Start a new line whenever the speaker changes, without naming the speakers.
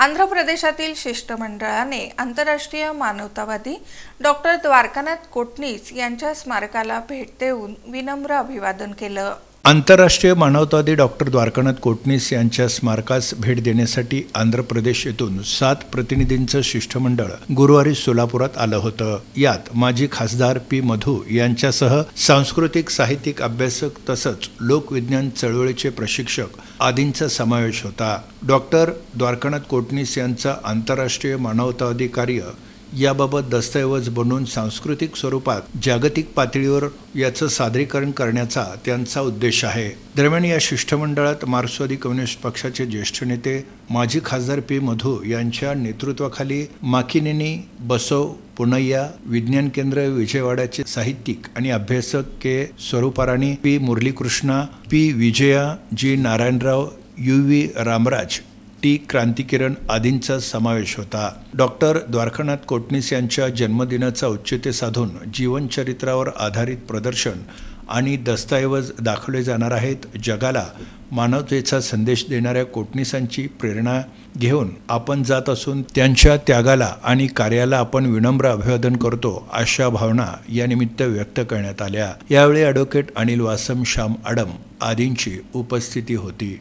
आंध्र प्रदेशातील शिष्टमंडळाने आंतरराष्ट्रीय मानवतावादी डॉक्टर द्वारकानाथ कोटणीस यांच्या स्मारकाला भेट देऊन विनम्र अभिवादन केलं।
आंतरराष्ट्रीय मानवतावादी डॉक्टर द्वारकानाथ कोटणीस यांच्या स्मारकास भेट देण्यासाठी आंध्र प्रदेश येथून 7 प्रतिनिधींचं शिष्टमंडळ गुरुवारी सोलापुरात आलं होतं। यात माजी खासदार पी मधू यांच्यासह सांस्कृतिक साहित्यिक अभ्यासक तसंच लोकविज्ञान चळवळीचे प्रशिक्षक आदींचा समावेश होता। डॉक्टर द्वारकानाथ कोटणीस यांचं आंतरराष्ट्रीय मानवतावादी कार्य याबाबत दस्तऐवज बनवून सांस्कृतिक स्वरूपात जागतिक पातळीवर याचं सादरीकरण करण्याचा त्यांचा उद्देश आहे। दरम्यान या शिष्टमंडळात मार्क्सवादी कम्युनिस्ट पक्षाचे ज्येष्ठ नेते माजी खासदार पी मधू यांच्या नेतृत्वाखाली माकिनेनी बसव पुणय्या विज्ञान केंद्र विजयवाडाचे साहित्यिक आणि अभ्यासक के स्वरूपाराणी, पी मुरलीकृष्णा, पी विजया, जी नारायणराव, UV रामराज, टी क्रांतिकिरण आदींचा समावेश होता। डॉक्टर द्वारकानाथ कोटणीस यांच्या जन्मदिनाचा औचित्य साधून जीवनचरित्रावर आधारित प्रदर्शन आणि दस्तऐवज दाखवले जाणार आहेत। जगाला मानवतेचा संदेश देणाऱ्या कोटणीसांची प्रेरणा घेऊन आपण जात असून त्यांच्या त्यागाला आणि कार्याला आपण विनम्र अभिवादन करतो, अशा भावना या निमित्त व्यक्त करण्यात आल्या। यावेळी ॲडव्होकेट अनिल वासम, श्याम आडम आदींची उपस्थिती होती।